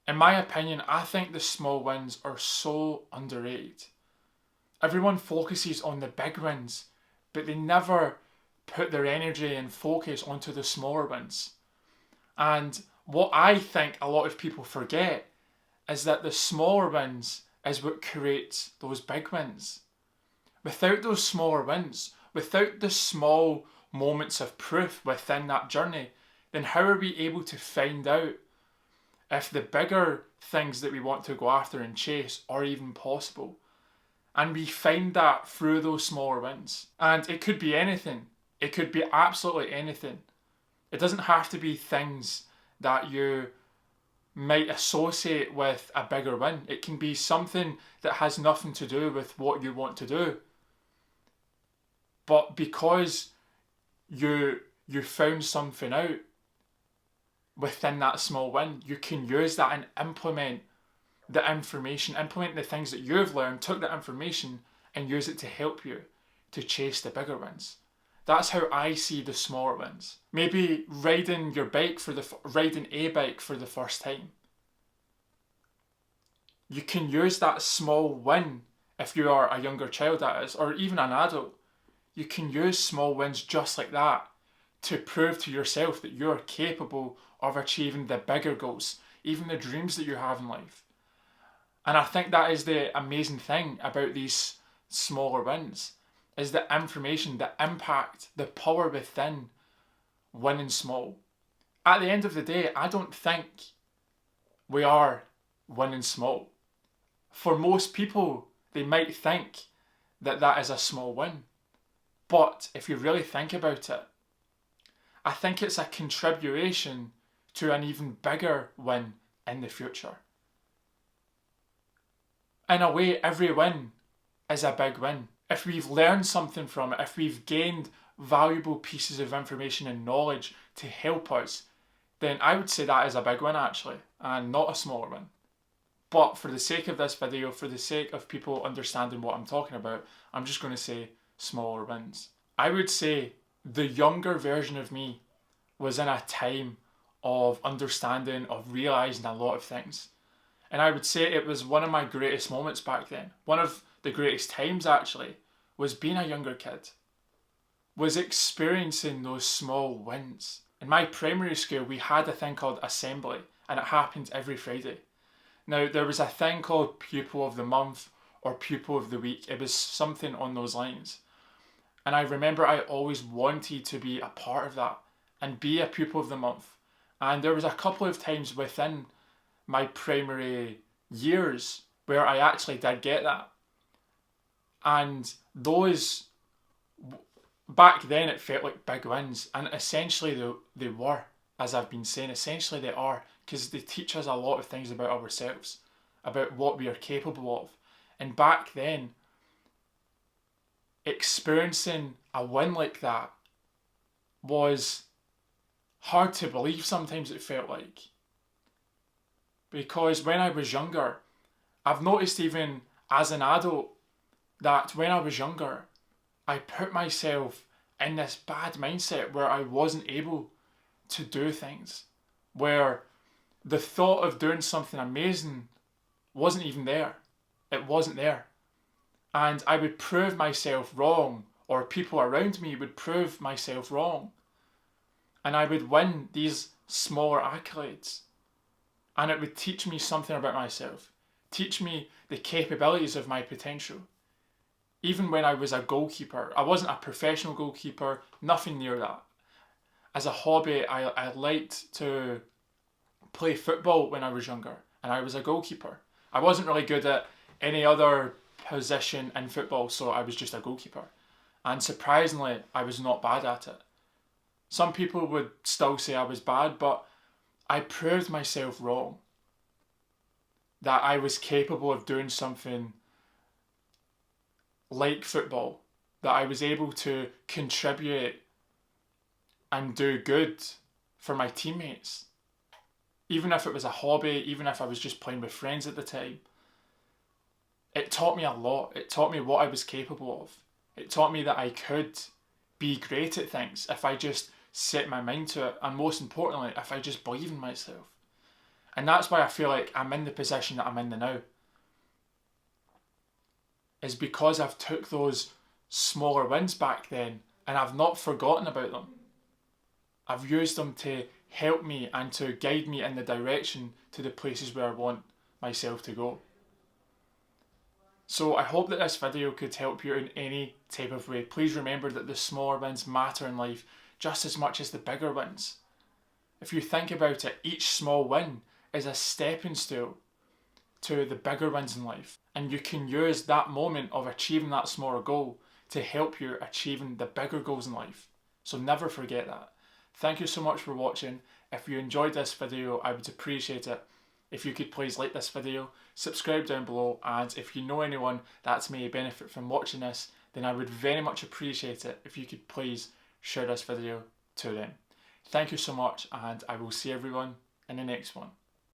In my opinion, I think the small wins are so underrated. Everyone focuses on the big wins, but they never put their energy and focus onto the smaller wins. And what I think a lot of people forget is that the smaller wins is what creates those big wins. Without those smaller wins, without the small moments of proof within that journey, then how are we able to find out if the bigger things that we want to go after and chase are even possible? And we find that through those smaller wins. And it could be anything. It could be absolutely anything. It doesn't have to be things that you might associate with a bigger win. It can be something that has nothing to do with what you want to do. But because you found something out within that small win, you can use that and implement the information, implement the things that you've learned, took that information and use it to help you to chase the bigger wins. That's how I see the smaller wins. Maybe riding a bike for the first time. You can use that small win if you are a younger child, that is, or even an adult. You can use small wins just like that to prove to yourself that you're capable of achieving the bigger goals, even the dreams that you have in life. And I think that is the amazing thing about these smaller wins, is the information, the impact, the power within winning small. At the end of the day, I don't think we are winning small. For most people, they might think that that is a small win. But if you really think about it, I think it's a contribution to an even bigger win in the future. In a way, every win is a big win. If we've learned something from it, if we've gained valuable pieces of information and knowledge to help us, then I would say that is a big win actually, and not a smaller win. But for the sake of this video, for the sake of people understanding what I'm talking about, I'm just going to say smaller wins. I would say the younger version of me was in a time of understanding, of realising a lot of things. And I would say it was one of my greatest moments back then. One of the greatest times actually was being a younger kid. Was experiencing those small wins. In my primary school we had a thing called assembly and it happened every Friday. Now there was a thing called pupil of the month or pupil of the week. It was something on those lines. And I remember I always wanted to be a part of that and be a pupil of the month. And there was a couple of times within my primary years where I actually did get that. And those, back then it felt like big wins. And essentially they were, as I've been saying, essentially they are. Because they teach us a lot of things about ourselves, about what we are capable of. And back then, experiencing a win like that was hard to believe sometimes, it felt like. Because when I was younger, I've noticed even as an adult that when I was younger, I put myself in this bad mindset where I wasn't able to do things, where the thought of doing something amazing wasn't even there. It wasn't there. And I would prove myself wrong, or people around me would prove myself wrong. And I would win these smaller accolades. And it would teach me something about myself, teach me the capabilities of my potential. Even when I was a goalkeeper, I wasn't a professional goalkeeper, nothing near that. As a hobby, I liked to play football when I was younger, and I was a goalkeeper. I wasn't really good at any other position in football, so I was just a goalkeeper. And surprisingly, I was not bad at it. Some people would still say I was bad, but I proved myself wrong. That I was capable of doing something like football. That I was able to contribute and do good for my teammates. Even if it was a hobby, even if I was just playing with friends at the time. It taught me a lot. It taught me what I was capable of. It taught me that I could be great at things if I just set my mind to it, and most importantly, if I just believe in myself. And that's why I feel like I'm in the position that I'm in now. Is because I've took those smaller wins back then and I've not forgotten about them. I've used them to help me and to guide me in the direction to the places where I want myself to go. So I hope that this video could help you in any type of way. Please remember that the smaller wins matter in life just as much as the bigger wins. If you think about it, each small win is a stepping stool to the bigger wins in life. And you can use that moment of achieving that smaller goal to help you achieving the bigger goals in life. So never forget that. Thank you so much for watching. If you enjoyed this video, I would appreciate it if you could please like this video, subscribe down below, and if you know anyone that may benefit from watching this, then I would very much appreciate it if you could please share this video to them. Thank you so much, and I will see everyone in the next one.